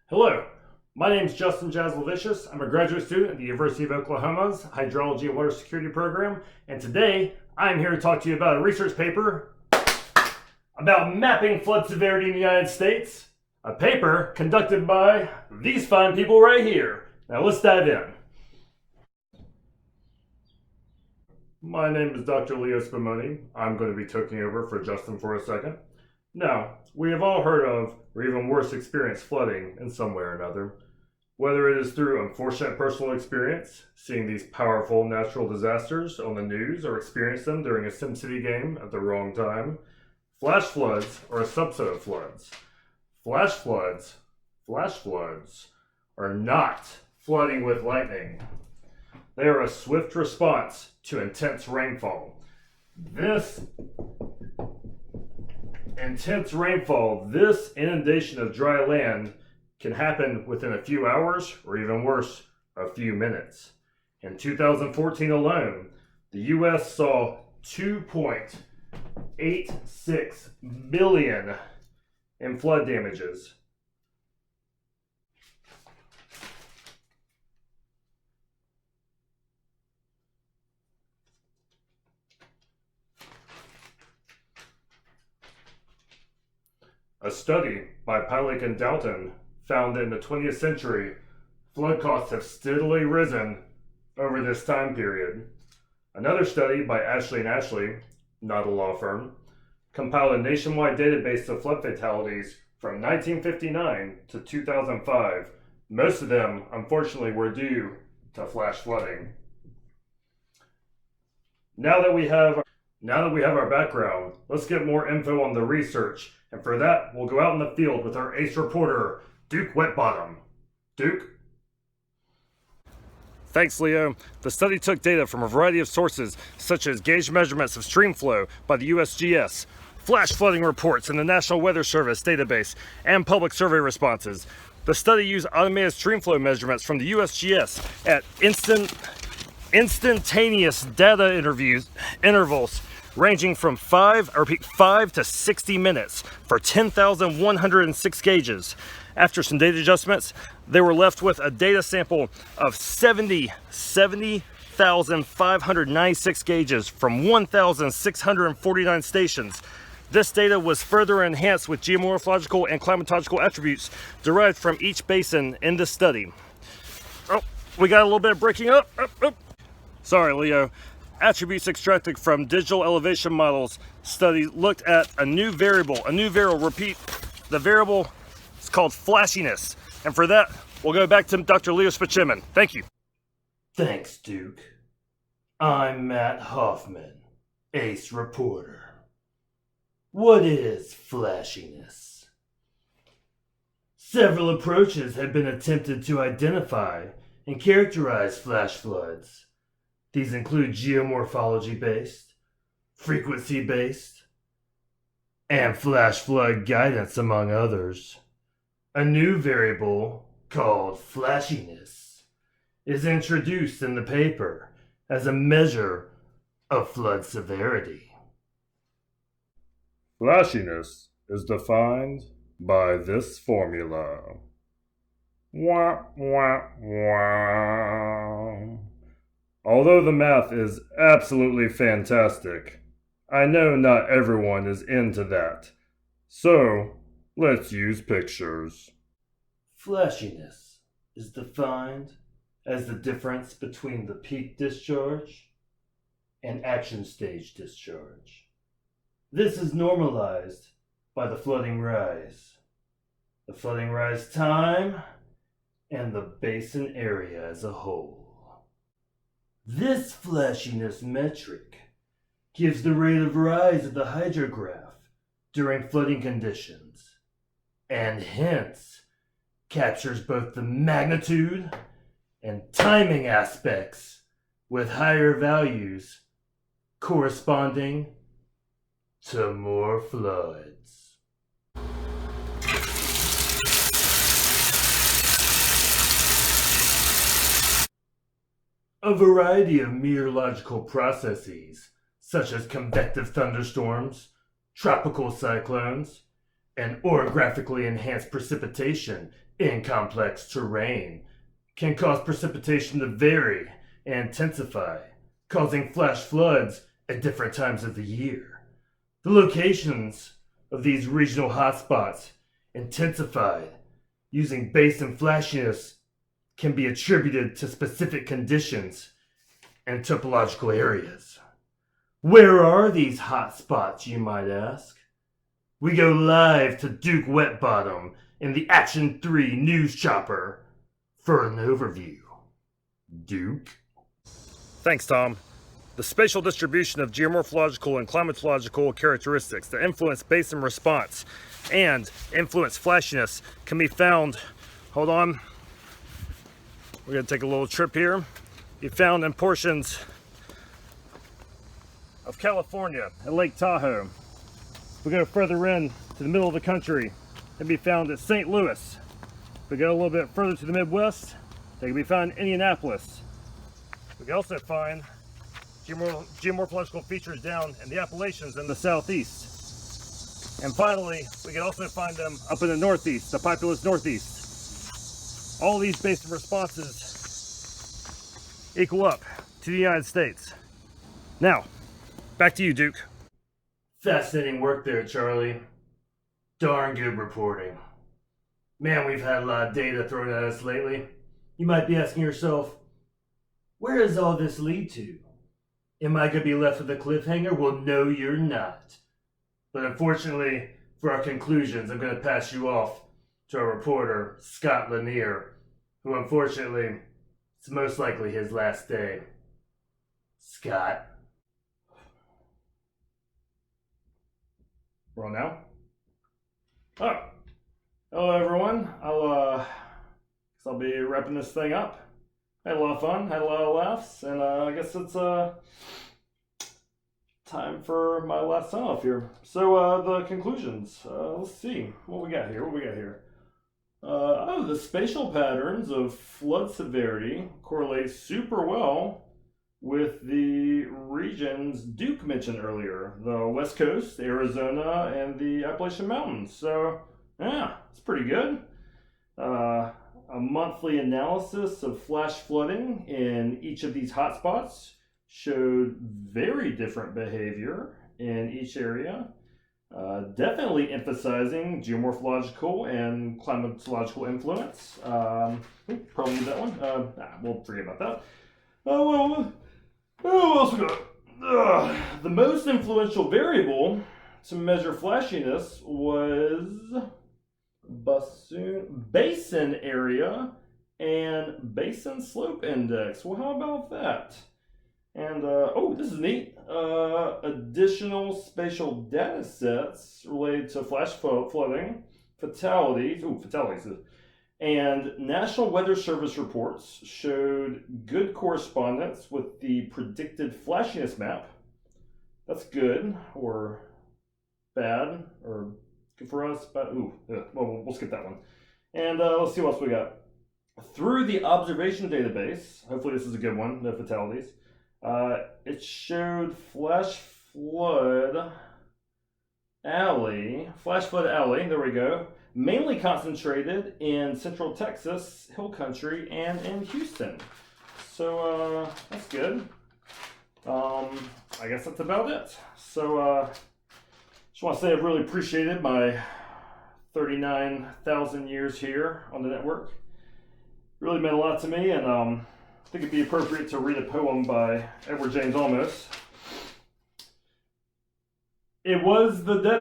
Hello, my name is Justin Jaslevicius. I'm a graduate student at the University of Oklahoma's Hydrology and Water Security program, and today I'm here to talk to you about a research paper about mapping flood severity in the United States, a paper conducted by these fine people right here. Now let's dive in. My name is Dr. Leo Spumoni. I'm going to be taking over for Justin for a second. Now, we have all heard of, or even worse, experienced flooding in some way or another. Whether it is through unfortunate personal experience, seeing these powerful natural disasters on the news, or experience them during a SimCity game at the wrong time, flash floods are a subset of floods. Flash floods are not flooding with lightning. They are a swift response to intense rainfall. This inundation of dry land can happen within a few hours, or even worse, a few minutes. In 2014 alone, the U.S. saw 2.86 billion in flood damages. A study by Pilek and Dalton found that in the 20th century, flood costs have steadily risen over this time period. Another study by Ashley and Ashley, not a law firm, compiled a nationwide database of flood fatalities from 1959 to 2005. Most of them, unfortunately, were due to flash flooding. Now that we have our background, let's get more info on the research. And for that, we'll go out in the field with our ace reporter, Duke Wetbottom. Duke? Thanks, Leo. The study took data from a variety of sources, such as gauge measurements of stream flow by the USGS, flash flooding reports in the National Weather Service database, and public survey responses. The study used automated stream flow measurements from the USGS at instantaneous data intervals ranging from 5 to 60 minutes for 10,106 gauges. After some data adjustments, they were left with a data sample of 70,596 gauges from 1,649 stations. This data was further enhanced with geomorphological and climatological attributes derived from each basin in the study. Oh, we got a little bit of breaking up. Sorry, Leo. Attributes extracted from digital elevation models study looked at a new variable. Repeat, the variable is called flashiness. And for that, we'll go back to Dr. Leo Spumoni. Thank you. Thanks, Duke. I'm Matt Hoffman, ace reporter. What is flashiness? Several approaches have been attempted to identify and characterize flash floods. These include geomorphology-based, frequency-based, and flash flood guidance, among others. A new variable called flashiness is introduced in the paper as a measure of flood severity. Flashiness is defined by this formula. Wah, wah, wah. Although the math is absolutely fantastic, I know not everyone is into that. So, let's use pictures. Flashiness is defined as the difference between the peak discharge and action stage discharge. This is normalized by the flooding rise time, and the basin area as a whole. This flashiness metric gives the rate of rise of the hydrograph during flooding conditions, and hence captures both the magnitude and timing aspects, with higher values corresponding to more floods. A variety of meteorological processes, such as convective thunderstorms, tropical cyclones, and orographically enhanced precipitation in complex terrain can cause precipitation to vary and intensify, causing flash floods at different times of the year. The locations of these regional hotspots intensified using basin flashiness can be attributed to specific conditions and topological areas. Where are these hotspots, you might ask? We go live to Duke Wetbottom in the Action 3 News Chopper for an overview. Duke? Thanks, Tom. The spatial distribution of geomorphological and climatological characteristics that influence basin response and influence flashiness can be found, hold on, we're going to take a little trip here, be found in portions of California and Lake Tahoe. We go further in to the middle of the country, and be found at St. Louis. We go a little bit further to the Midwest, they can be found in Indianapolis. We can also find geomorphological features down in the Appalachians in the southeast. And finally, we can also find them up in the northeast, the populous northeast. All these basin responses equal up to the United States. Now, back to you, Duke. Fascinating work there, Charlie. Darn good reporting. Man, we've had a lot of data thrown at us lately. You might be asking yourself, where does all this lead to? Am I going to be left with a cliffhanger? Well, no, you're not. But unfortunately, for our conclusions, I'm going to pass you off to our reporter, Scott Lanier, who unfortunately, it's most likely his last day. Scott? We're on now? Oh, hello everyone. I'll be wrapping this thing up. Had a lot of fun, had a lot of laughs, and I guess it's time for my last sign off here. So the conclusions. Let's see what we got here. The spatial patterns of flood severity correlate super well with the regions Duke mentioned earlier, the West Coast, Arizona, and the Appalachian Mountains. So yeah, it's pretty good. A monthly analysis of flash flooding in each of these hotspots showed very different behavior in each area, definitely emphasizing geomorphological and climatological influence. Probably need that one. We'll forget about that. What else we got? The most influential variable to measure flashiness was basin area and basin slope index. Well, how about that? And this is neat. Additional spatial data sets related to flash flooding, fatalities, and National Weather Service reports showed good correspondence with the predicted flashiness map. That's good or bad or good for us, but we'll skip that one. And let's see what else we got. Through the observation database, hopefully this is a good one, no fatalities, it showed flash flood alley, there we go, mainly concentrated in Central Texas, Hill Country, and in Houston. So that's good. I guess that's about it. So just want to say I've really appreciated my 39,000 years here on the network. Really meant a lot to me, and I think it'd be appropriate to read a poem by Edward James Olmos. It was the dead...